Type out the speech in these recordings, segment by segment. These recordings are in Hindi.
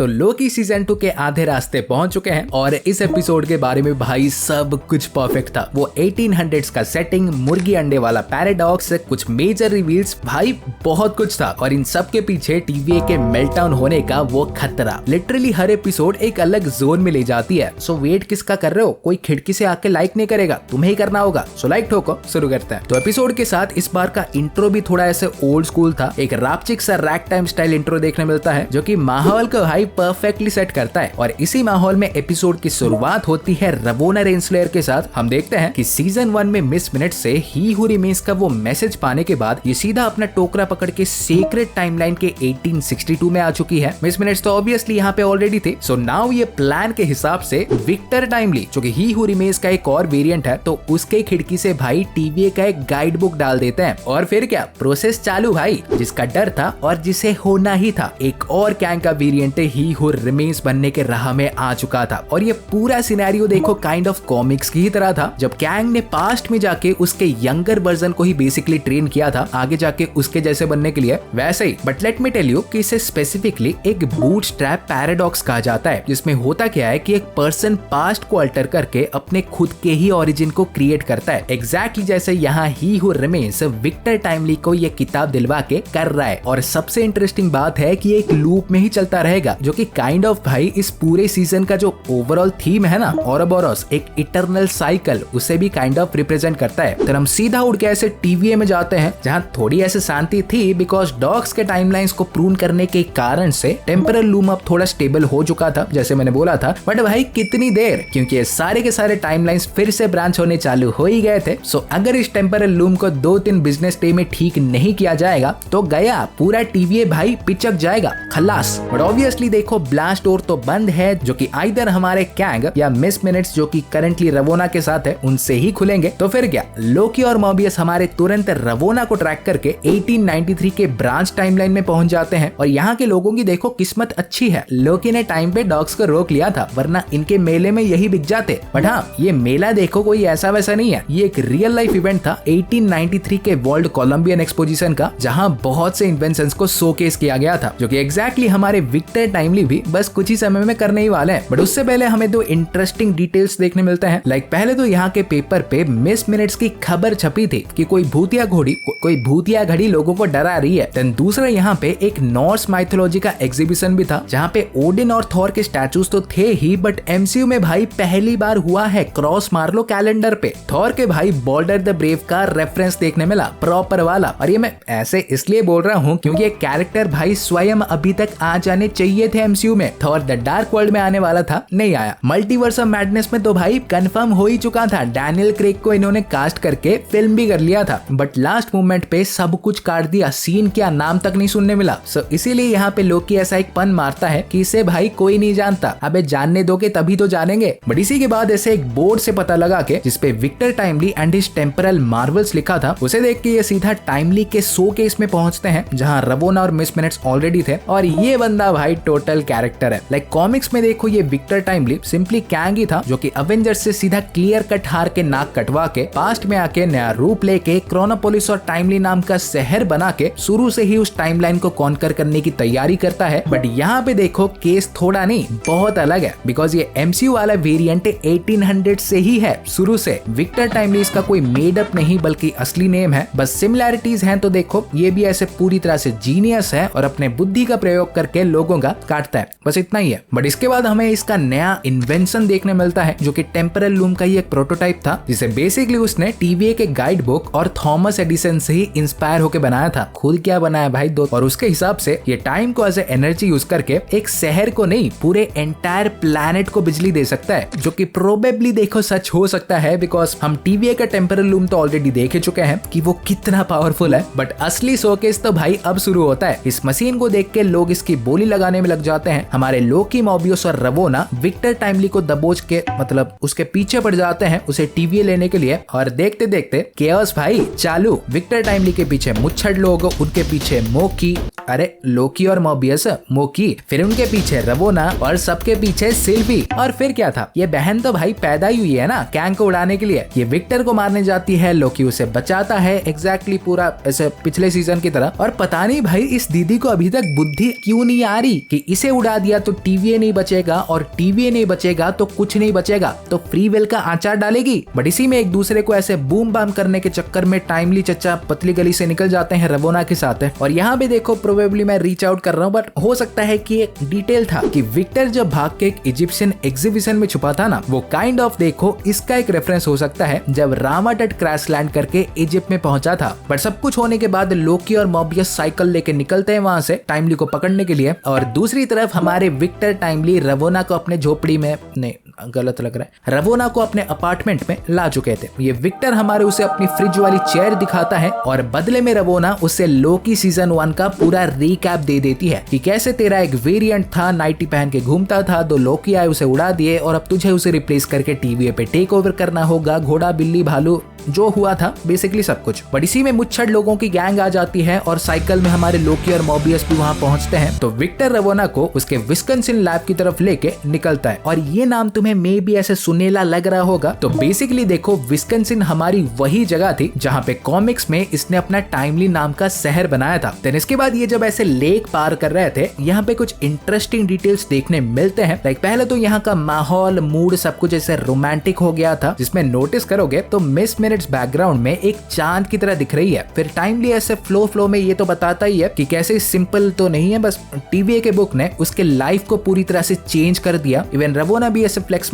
तो लोकी सीजन 2 के आधे रास्ते पहुंच चुके हैं और इस एपिसोड के बारे में भाई सब कुछ परफेक्ट था। वो 1800s का सेटिंग, मुर्गी अंडे वाला पैराडॉक्स, कुछ मेजर रिवील्स, भाई बहुत कुछ था। और इन सब के पीछे टीवीए के मेल्टडाउन होने का वो खतरा। लिटरली हर एपिसोड एक अलग जोन में ले जाती है। सो वेट किसका कर रहे हो? कोई खिड़की से आके लाइक नहीं करेगा, तुम्हें ही करना होगा। सो लाइक ठोको, शुरू करते हैं। तो एपिसोड के साथ इस बार का इंट्रो भी थोड़ा ऐसे ओल्ड स्कूल था। एक रापचिक सा रैक टाइम स्टाइल इंट्रो देखने मिलता है जो कि माहौल को भाई परफेक्टली सेट करता है। और इसी माहौल में एपिसोड की शुरुआत होती है रवोना रेंसलेयर के साथ। हम देखते हैं कि सीजन 1 में मिस मिनट से ही हू रिमेन्स का वो मैसेज पाने के बाद ये सीधा अपना टोकरा पकड़ के सीक्रेट टाइमलाइन के 1862 में आ चुकी है। मिस मिनट्स तो ऑब्वियसली यहाँ पे ऑलरेडी थे। सो नाउ ये प्लान के हिसाब से विक्टर टाइमली, जो कि ही हू रिमेन्स का एक और वेरिएंट है, तो उसके खिड़की से भाई टीवीए का एक गाइड बुक डाल देते हैं। और फिर क्या प्रोसेस चालू भाई, जिसका डर था और जिसे होना ही था। एक और कैंग का वेरिएंट ही हू रिमेन्स बनने के राह में आ चुका था। और ये पूरा सिनेरियो देखो काइंड ऑफ कॉमिक्स की ही तरह था, जब कैंग ने पास्ट में जाके उसके यंगर वर्जन को ही बेसिकली ट्रेन किया था आगे जाके उसके जैसे बनने के लिए। वैसे ही but let me tell you कि इसे स्पेसिफिकली एक बूटस्ट्रैप पैराडॉक्स कहा जाता है, जिसमें होता क्या है कि एक पर्सन पास्ट को अल्टर करके अपने खुद के ही ओरिजिन को क्रिएट करता है। एग्जैक्टली जैसे यहाँ ही हू रिमेन्स विक्टर टाइमली को ये किताब दिलवा के कर रहा है। और सबसे इंटरेस्टिंग बात है कि एक लूप में ही चलता रहेगा, जो कि काइंड ऑफ भाई इस पूरे सीजन का जो ओवरऑल थीम है ना, औरोबोरोस एक इटरनल साइकिल, उसे भी काइंड ऑफ रिप्रेजेंट करता है। तो हम सीधा उड़ के ऐसे टीवीए में जाते हैं जहां थोड़ी ऐसे शांति थी, बिकॉज डॉग्स के टाइमलाइंस को प्रून करने के कारण से टेम्परल लूम अब थोड़ा स्टेबल हो चुका था, जैसे मैंने बोला था। बट भाई कितनी देर, क्योंकि ये सारे के सारे टाइमलाइंस फिर से ब्रांच होने चालू हो ही गए थे। सो अगर इस टेम्परल लूम को 2-3 बिजनेस डे में ठीक नहीं किया जाएगा तो गया पूरा टीवीए भाई पिचक जाएगा, खलास। बट ऑब्वियसली देखो ब्लास्ट डोर तो बंद है, जो कि आइदर हमारे कैंग या मिस मिनट्स जो कि करंटली रवोना के साथ है उनसे ही खुलेंगे। तो फिर क्या लोकी और मोबियस हमारे तुरंत रवोना को ट्रैक करके 1893 के ब्रांच टाइमलाइन में पहुंच जाते हैं। और यहाँ के लोगों की देखो किस्मत अच्छी है, लोकी ने टाइम पे डॉग्स को रोक लिया था, वरना इनके मेले में यही बिक जाते। बट हाँ, ये मेला देखो कोई ऐसा वैसा नहीं है, ये एक रियल लाइफ इवेंट था 1893 के वर्ल्ड कोलंबियन एक्सपोजिशन का, जहाँ बहुत से इन्वेंशंस को शोकेस किया गया था, जो कि एग्जैक्टली हमारे विक्टर टाइमली भी बस कुछ ही समय में करने ही वाले हैं। बट उससे पहले हमें दो इंटरेस्टिंग डिटेल्स देखने मिलते हैं। लाइक पहले तो यहाँ के पेपर पे मिस मिनट्स की खबर छपी थी कि कोई भूतिया घड़ी लोगों को डरा रही है। देन दूसरा यहाँ पे एक नॉर्स माइथोलॉजी का एग्जीबिशन भी था, जहाँ पे ओडिन और थॉर के स्टैचूज तो थे ही, बट एमसीयू में भाई पहली बार हुआ है क्रॉस मार लो कैलेंडर पे। थॉर के भाई बॉल्डर द ब्रेव का रेफरेंस देखने मिला, प्रॉपर वाला। और ये मैं ऐसे इसलिए बोल रहा हूँ क्योंकि एक कैरेक्टर भाई स्वयं अभी तक आ जाने चाहिए थे एमसीयू में। थॉर द डार्क वर्ल्ड में आने वाला था, नहीं आया। मल्टीवर्स ऑफ मैडनेस में तो भाई कंफर्म हो ही चुका था, डैनियल क्रेग को इन्होंने कास्ट करके फिल्म भी कर लिया था। बट लास्ट मोमेंट पे सब कुछ काट दिया, सीन क्या नाम तक नहीं सुनने मिला। सो इसीलिए यहाँ पे लोकी ऐसा एक पन मारता है कि इसे भाई कोई नहीं जानता, अबे जानने दोगे तभी तो जानेंगे। बट इसी के बाद ऐसे एक बोर्ड से पता लगा के जिसपे Victor Timely and his temporal marvels लिखा था, उसे देख के ये सीधा टाइमली के शो केस में पहुंचते हैं, जहाँ रवोना और मिस मिनट्स ऑलरेडी थे। और ये बंदा भाई टोटल कैरेक्टर है। लाइक कॉमिक्स में देखो ये विक्टर टाइमली सिंपली कैंग ही था, जो कि अवेंजर्स से सीधा क्लियर कट हार के नाक कटवा के पास्ट में आके नया रूप लेके क्रोनोपोलिस और टाइमली नाम का शहर बना के शुरू से ही उस टाइमलाइन को कॉन्कर करने की तैयारी करता है। बट यहाँ पे देखो केस थोड़ा नहीं बहुत अलग है, बिकॉज ये एमसीयू वाला वेरिएंट 1800 से ही है शुरू से। विक्टर टाइमली इसका कोई मेड अप नहीं बल्कि असली नेम है। बस सिमिलैरिटीज हैं तो देखो ये भी ऐसे पूरी तरह से जीनियस है और अपने बुद्धि का प्रयोग करके लोगों का काटता है, बस इतना ही है। बट इसके बाद हमें इसका नया इन्वेंशन देखने मिलता है, जो कि टेम्परल लूम का ही एक प्रोटोटाइप था, जिसे बेसिकली उसने टीवीए के गाइड बुक और थॉमस एडिसन से ही इंस्पायर होकर बनाया था। खुद क्या बनाया भाई दो। और उसके हिसाब से ये टाइम को एज ए एनर्जी यूज करके एक शहर को नहीं पूरे एंटायर प्लैनेट को बिजली दे सकता है, जो कि प्रोबेबली देखो सच हो सकता है, बिकॉज हम टीवीए का टेम्परल लूम तो ऑलरेडी देख चुके हैं कि वो कितना पावरफुल है। बट असली शोकेस तो भाई अब शुरू होता है। इस मशीन को देख के लोग इसकी बोली लगाने में लग जाते हैं। हमारे लोकी, मोबियस और रवोना विक्टर टाइमली को दबोच के मतलब उसके पीछे पड़ जाते हैं उसे टीवीए लेने के लिए। और देखते देखते केओस भाई चालू। विक्टर टाइमली के पीछे मुच्छड़ लोग, उनके पीछे मोकी, अरे लोकी और मोबियस, मोकी, फिर उनके पीछे रवोना और सबके पीछे सिल्वी। और फिर क्या था, ये बहन तो भाई पैदा ही हुई है ना कैंग को उड़ाने के लिए। ये विक्टर को मारने जाती है, लोकी उसे बचाता है, एग्जैक्टली पूरा ऐसे पिछले सीजन की तरह। और पता नहीं भाई इस दीदी को अभी तक बुद्धि क्यों नहीं आ रही कि इसे उड़ा दिया तो TVA नहीं बचेगा, और TVA नहीं बचेगा तो कुछ नहीं बचेगा, तो फ्री विल का आचार डालेगी। बट इसी में एक दूसरे को ऐसे बूम बाम करने के चक्कर में टाइमली चच्चा पतली गली से निकल जाते हैं रवोना के साथ। और यहाँ पे देखो प्रोबेबली मैं रीच आउट कर रहा हूँ, बट हो सकता है कि एक डिटेल था कि विक्टर जब भाग के एक इजिप्शियन एग्जीबिशन में छुपा था ना, वो काइंड ऑफ देखो इसका एक रेफरेंस हो सकता है जब रामा तट क्रैश लैंड करके इजिप्ट में पहुंचा था। बट सब कुछ होने के बाद लोकी और मॉबियस साइकिल लेके निकलते हैं वहां से टाइमली को पकड़ने के लिए, और दूसरी तरफ हमारे विक्टर टाइमली रवोना को अपने झोपड़ी में, नहीं गलत लग रहा है, रवोना को अपने अपार्टमेंट में ला चुके थे। ये विक्टर हमारे उसे अपनी फ्रिज वाली चेयर दिखाता है, और बदले में रवोना उसे लोकी सीजन 1 का पूरा रिकैप दे देती है कि कैसे तेरा एक वेरिएंट था, नाइटी पहन के घूमता था, दो लोकी आए उसे उड़ा दिए, और अब तुझे उसे रिप्लेस करके TVA पे टेक ओवर करना होगा, घोड़ा बिल्ली भालू जो हुआ था बेसिकली सब कुछ। बट इसी में मुच्छड़ लोगों की गैंग आ जाती है, और साइकिल में हमारे लोकी और मॉबियस भी वहां पहुंचते हैं। तो विक्टर रवोना को उसके विस्कंसिन लैब की तरफ लेके निकलता है, और ये नाम तुम्हें मे भी ऐसे सुनेला लग रहा होगा। तो बेसिकली देखो विस्कंसिन हमारी वही जगह थी जहाँ पे कॉमिक्स में इसने अपना टाइमली नाम का शहर बनाया था। देन इसके बाद ये जब ऐसे लेक पार कर रहे थे, यहाँ पे कुछ इंटरेस्टिंग डिटेल्स देखने मिलते हैं। लाइक पहले तो यहाँ का माहौल, मूड सब कुछ ऐसे रोमांटिक हो गया था, जिसमें नोटिस करोगे तो मिस मिनट्स बैकग्राउंड में एक चांद की तरह दिख रही है। फिर टाइमली ऐसे फ्लो में ये तो बताता ही है कि कैसे सिंपल तो नहीं है, बस TVA के बुक ने उसके लाइफ को पूरी तरह से चेंज कर दिया। इवन रवोना भी ऐसे फ्लेक्स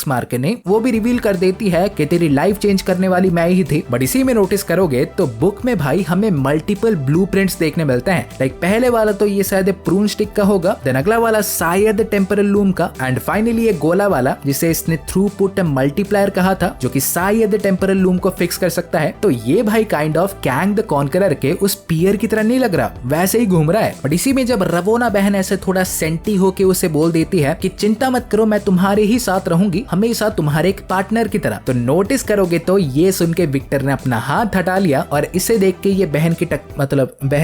मार के नहीं, वो भी रिवील कर देती है कि तेरी लाइफ चेंज करने वाली मैं ही थी। बट इसी में नोटिस करोगे तो बुक में भाई हमें मल्टीपल ब्लूप्रिंट्स देखने मिलते हैं। लाइक पहले वाला तो ये शायद प्रून स्टिक का होगा, देन अगला वाला शायद टेम्परल लूम का, एंड फाइनली ये गोला वाला जिसे इसने थ्रूपुट मल्टीप्लायर कहा था, जो कि शायद टेम्परल लूम को फिक्स कर सकता है। तो ये भाई kind of Kang the conqueror के उस पियर की तरह नहीं लग रहा, वैसे ही घूम रहा है। बट इसी में जब रवोना बहन ऐसे थोड़ा सेंटी होके उसे बोल देती है कि चिंता मत करो, मैं तुम्हारे ही साथ रहूंगी, हमेशा तुम्हारे एक पार्टनर की तरह, तो नोटिस करोगे तो ये सुन के विक्टर ने अपना हाथ हटा लिया, और इसे देख के ये बहन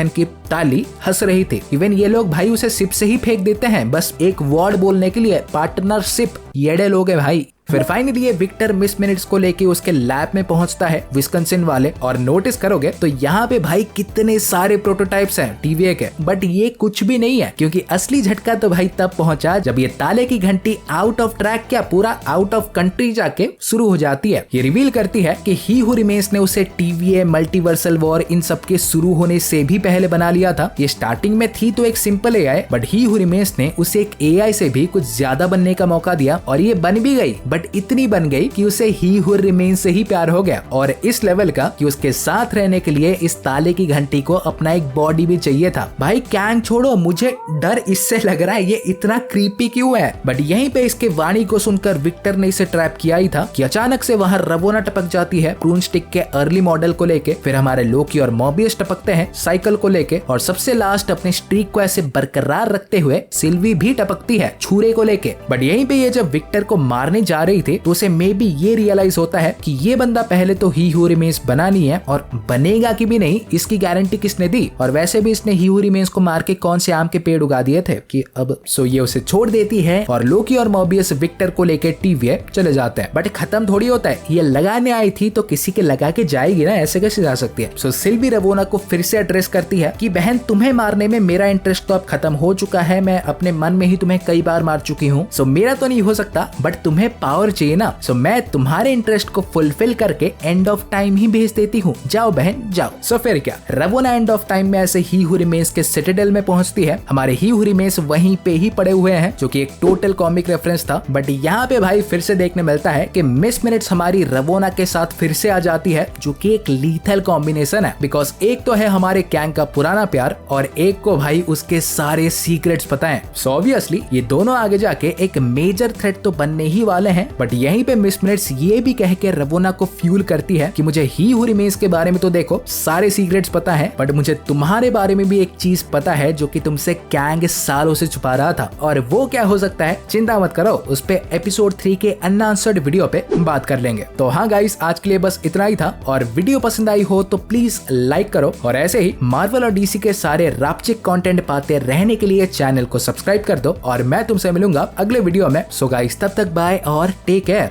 की ताली हंस रही थी। इवन ये लोग भाई उसे सिप से ही फेंक देते हैं, बस एक वर्ड बोलने के लिए, पार्टनरशिप। येड़े लोग हैं भाई। फिर फाइनली ये विक्टर मिस मिनट्स को लेके उसके लैब में पहुंचता है विस्कंसिन वाले, और नोटिस करोगे तो यहाँ पे भाई कितने सारे प्रोटोटाइप्स हैं TVA के। बट ये कुछ भी नहीं है, क्योंकि असली झटका तो भाई तब पहुंचा जब ये ताले की घंटी आउट ऑफ ट्रैक क्या पूरा आउट ऑफ कंट्री जाके शुरू हो जाती है। ये रिवील करती है कि ही हू रिमेन्स ने उसे TVA, मल्टीवर्सल वॉर, इन सब के शुरू होने से भी पहले बना लिया था। ये स्टार्टिंग में थी तो एक simple AI, but he who remains ने उसे एक AI से भी कुछ ज्यादा बनने का मौका दिया, और ये बन भी गई। बट इतनी बन गई कि उसे ही हू रिमेन्स से ही प्यार हो गया, और इस लेवल का कि उसके साथ रहने के लिए इस ताले की घंटी को अपना एक बॉडी भी चाहिए था। भाई कैंग छोड़ो, मुझे डर इससे लग रहा है ये इतना क्रीपी क्यों है। बट यहीं पे इसके वाणी को सुनकर विक्टर ने इसे ट्रैप किया ही था कि अचानक से वहां रवोना टपक जाती है प्रून स्टिक के अर्ली मॉडल को लेके। फिर हमारे लोकी और मॉबियस टपकते हैं साइकिल को लेके, और सबसे लास्ट अपने स्ट्रीक को ऐसे बरकरार रखते हुए सिल्वी भी टपकती है छुरे को लेके। बट यहीं पे ये जब विक्टर को मारने जा रही थी तो उसे मे बी ये रियलाइज होता है कि ये बंदा पहले तो ही हू रिमेन्स बना नहीं है, और बनेगा कि भी नहीं इसकी गारंटी किसने दी। और वैसे भी इसने ही हू रिमेन्स को मार के कौन से आम के पेड़ उगा दिए थे कि अब ये उसे छोड़ देती है, और लोकी और मॉबियस विक्टर को लेके TVA चले जाते हैं। बट खत्म थोड़ी होता है, ये लगाने आई थी तो किसी के लगा के जाएगी ना, ऐसे कैसे जा सकती है। सो सिल्वी रवोना को फिर से एड्रेस करती है कि बहन तुम्हें मारने में मेरा इंटरेस्ट तो अब खत्म हो चुका है, मैं अपने मन में ही तुम्हें कई बार मार चुकी हूँ, सो मेरा तो नहीं हो सकता, बट तुम्हें पावर चाहिए ना, सो मैं तुम्हारे इंटरेस्ट को फुलफिल करके एंड ऑफ टाइम ही भेज देती हूँ, जाओ बहन जाओ। सो फिर क्या, रवोना एंड ऑफ टाइम में ऐसे ही हू रिमेन्स के सिटाडेल में पहुंचती है। हमारे ही हू रिमेन्स वहीं पे ही पड़े हुए हैं, जो कि एक टोटल कॉमिक रेफरेंस था। बट यहाँ पे भाई फिर से देखने मिलता है कि मिस मिनट्स हमारी रवोना के साथ फिर से आ जाती है, जो कि एक लीथल कॉम्बिनेशन है, बिकॉज एक तो है हमारे कैंग का पुराना प्यार, और एक को भाई उसके सारे सीक्रेट्स पता है। सो ऑब्वियसली ये दोनों आगे जाके एक मेजर थ्रेट तो बनने ही वाले हैं। बट यहीं पे मिस मिनट्स ये भी कह के रवोना को फ्यूल करती है कि मुझे ही हू रिमेन्स के बारे में तो देखो सारे सीक्रेट्स पता है, बट मुझे तुम्हारे बारे में भी एक चीज पता है जो कि तुमसे कैंग सालों से छुपा रहा था, और वो क्या हो सकता है चिंता मत करो, उस पे एपिसोड 3 के अनआंसर्ड वीडियो पे बात कर लेंगे। तो हाँ गाइस, आज के लिए बस इतना ही था, और वीडियो पसंद आई हो तो प्लीज लाइक करो, और ऐसे ही मार्वल और DC के सारे रापचिक कंटेंट पाते रहने के लिए चैनल को सब्सक्राइब कर दो, और मैं तुमसे मिलूंगा अगले वीडियो में। सो गाइस तब तक बाय और टेक केयर।